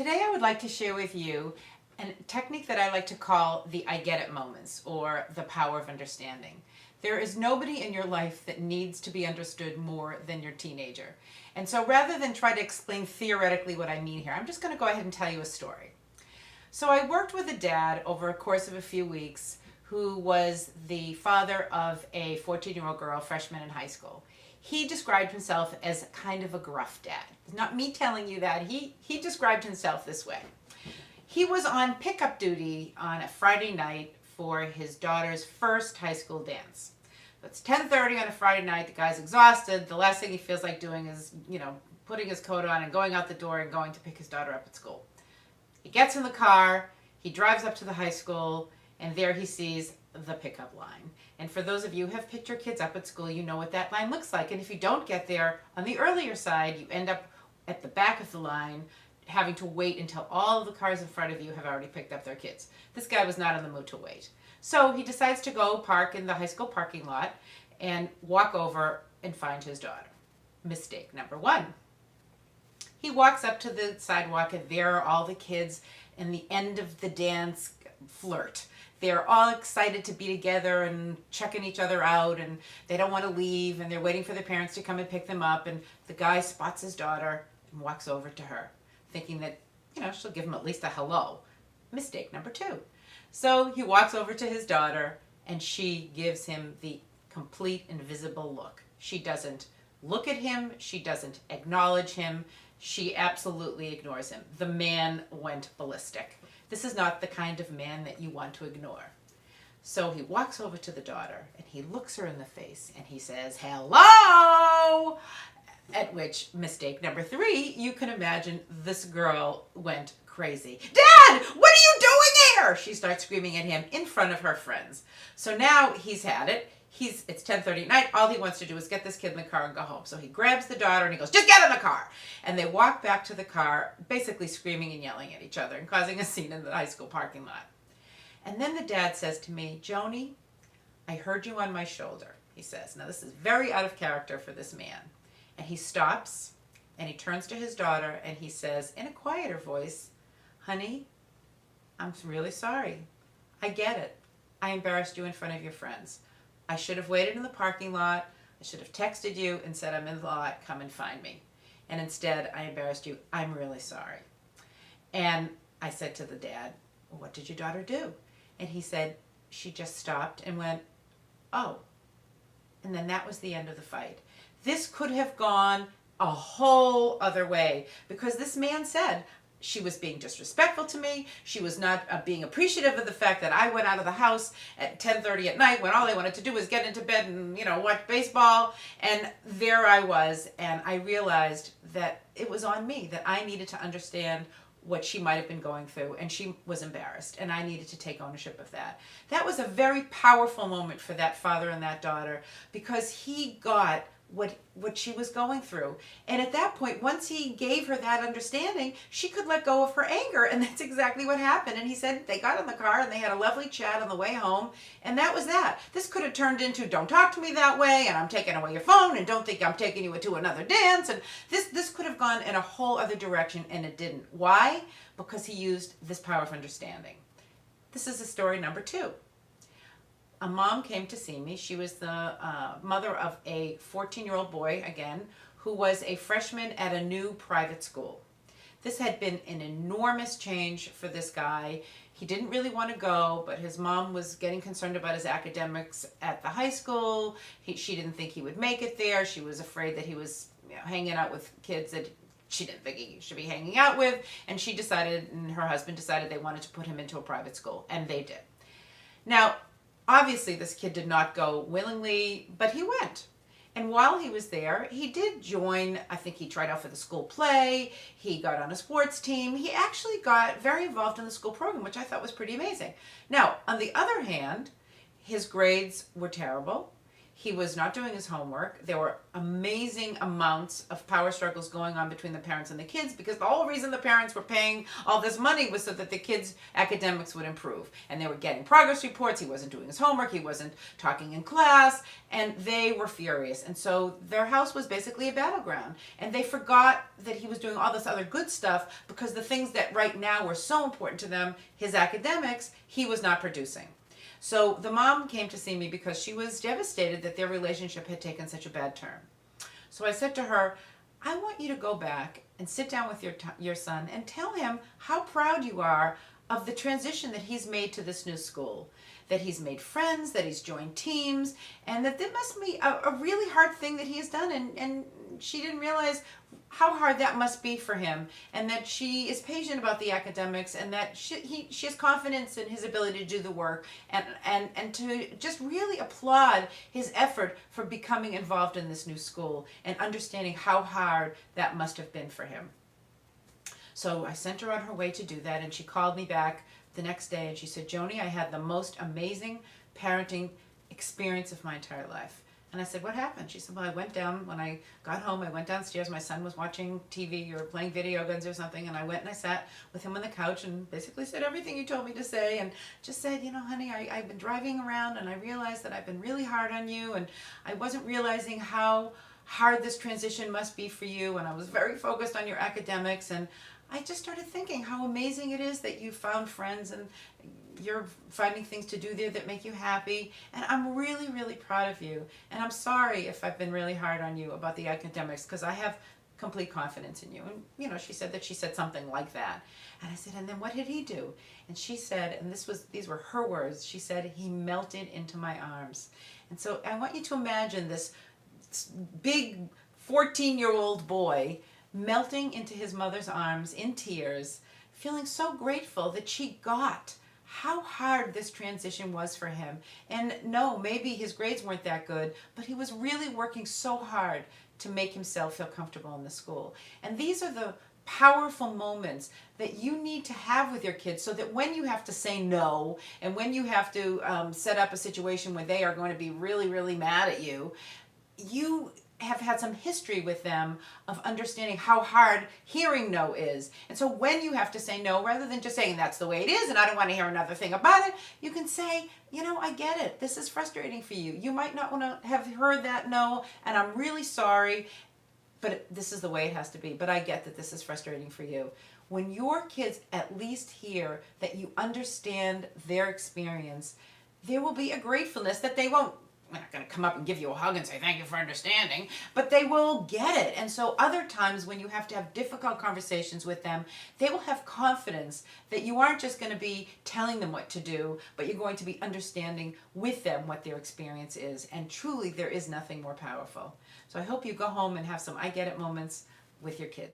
Today I would like to share with you a technique that I like to call the I get it moments, or the power of understanding. There is nobody in your life that needs to be understood more than your teenager. And so rather than try to explain theoretically what I mean here, I'm just going to go ahead and tell you a story. So I worked with a dad over a course of a few weeks who was the father of a 14-year-old girl, freshman in high school. He described himself as kind of a gruff dad. It's not me telling you that. He described himself this way. He was on pickup duty on a Friday night for his daughter's first high school dance. It's 10:30 on a Friday night. The guy's exhausted. The last thing he feels like doing is, putting his coat on and going out the door and going to pick his daughter up at school. He gets in the car, he drives up to the high school, and there he sees the pickup line. And for those of you who have picked your kids up at school, you know what that line looks like. And if you don't get there on the earlier side, you end up at the back of the line having to wait until all of the cars in front of you have already picked up their kids. This guy was not in the mood to wait. So he decides to go park in the high school parking lot and walk over and find his daughter. Mistake number one. He walks up to the sidewalk, and there are all the kids in the end of the dance flirt. They're all excited to be together and checking each other out, and they don't want to leave, and they're waiting for their parents to come and pick them up. And the guy spots his daughter and walks over to her, thinking that, she'll give him at least a hello. Mistake number two. So he walks over to his daughter, and she gives him the complete invisible look. She doesn't look at him. She doesn't acknowledge him. She absolutely ignores him. The man went ballistic. This is not the kind of man that you want to ignore. So he walks over to the daughter, and he looks her in the face, and he says, "Hello!" At which, mistake number three, you can imagine this girl went crazy. "Dad, what are you doing here?" She starts screaming at him in front of her friends. So now he's had it. It's 10:30 at night. All he wants to do is get this kid in the car and go home. So he grabs the daughter and he goes, "Just get in the car." And they walk back to the car, basically screaming and yelling at each other and causing a scene in the high school parking lot. And then the dad says to me, "Joanie, I heard you on my shoulder," he says. Now this is very out of character for this man. And he stops and he turns to his daughter and he says in a quieter voice, "Honey, I'm really sorry. I get it. I embarrassed you in front of your friends. I should have waited in the parking lot. I should have texted you and said, 'I'm in the lot, come and find me.' And instead, I embarrassed you. I'm really sorry." And I said to the dad, "Well, what did your daughter do?" And he said, "She just stopped and went, 'Oh.'" And then that was the end of the fight. This could have gone a whole other way, because this man said, she was being disrespectful to me. She was not being appreciative of the fact that I went out of the house at 10:30 at night when all I wanted to do was get into bed and, watch baseball. And there I was, and I realized that it was on me, that I needed to understand what she might have been going through, and she was embarrassed, and I needed to take ownership of that. That was a very powerful moment for that father and that daughter, because he got what she was going through. And at that point, once he gave her that understanding, she could let go of her anger, and that's exactly what happened. And he said they got in the car and they had a lovely chat on the way home, and that was that. This could have turned into, "Don't talk to me that way," and "I'm taking away your phone," and "Don't think I'm taking you to another dance," and this could have gone in a whole other direction, and it didn't. Why? Because he used this power of understanding. This is the story number two. A mom came to see me. She was the mother of a 14-year-old boy, again, who was a freshman at a new private school. This had been an enormous change for this guy. He didn't really want to go, but his mom was getting concerned about his academics at the high school. She didn't think he would make it there. She was afraid that he was hanging out with kids that she didn't think he should be hanging out with. And she decided, and her husband decided, they wanted to put him into a private school, and they did. Now, obviously, this kid did not go willingly, but he went. And while he was there, he did join, I think he tried out for the school play, he got on a sports team, he actually got very involved in the school program, which I thought was pretty amazing. Now, on the other hand, his grades were terrible. He was not doing his homework. There were amazing amounts of power struggles going on between the parents and the kids, because the whole reason the parents were paying all this money was so that the kids' academics would improve. And they were getting progress reports. He wasn't doing his homework. He wasn't talking in class. And they were furious. And so their house was basically a battleground. And they forgot that he was doing all this other good stuff, because the things that right now were so important to them, his academics, he was not producing. So the mom came to see me because she was devastated that their relationship had taken such a bad turn. So I said to her, I want you to go back and sit down with your son and tell him how proud you are of the transition that he's made to this new school, that he's made friends, that he's joined teams, and that this must be a really hard thing that he has done. And she didn't realize how hard that must be for him, and that she is patient about the academics, and that she has confidence in his ability to do the work, and to just really applaud his effort for becoming involved in this new school and understanding how hard that must have been for him. So I sent her on her way to do that, and she called me back the next day and she said, Joani, I had the most amazing parenting experience of my entire life. And I said, what happened? She said, well, I went down, when I got home, I went downstairs, my son was watching TV or playing video games or something, and I went and I sat with him on the couch and basically said everything you told me to say, and just said, you know, honey, I've been driving around and I realized that I've been really hard on you, and I wasn't realizing how hard this transition must be for you, and I was very focused on your academics, and I just started thinking how amazing it is that you found friends and you're finding things to do there that make you happy. And I'm really, really proud of you. And I'm sorry if I've been really hard on you about the academics, because I have complete confidence in you. And, you know, she said something like that. And I said, and then what did he do? And she said, and these were her words, she said, he melted into my arms. And so I want you to imagine this big 14-year-old boy melting into his mother's arms in tears, feeling so grateful that she got how hard this transition was for him. And no, maybe his grades weren't that good, but he was really working so hard to make himself feel comfortable in the school. And these are the powerful moments that you need to have with your kids, so that when you have to say no, and when you have to set up a situation where they are going to be really, really mad at you, you have had some history with them of understanding how hard hearing no is. And so when you have to say no, rather than just saying that's the way it is and I don't want to hear another thing about it, you can say, you know, I get it. This is frustrating for you. You might not want to have heard that no, and I'm really sorry, but this is the way it has to be. But I get that this is frustrating for you. When your kids at least hear that you understand their experience, there will be a gratefulness that they won't, we're not going to come up and give you a hug and say thank you for understanding, but they will get it. And so other times when you have to have difficult conversations with them, they will have confidence that you aren't just going to be telling them what to do, but you're going to be understanding with them what their experience is. And truly, there is nothing more powerful. So I hope you go home and have some I get it moments with your kids.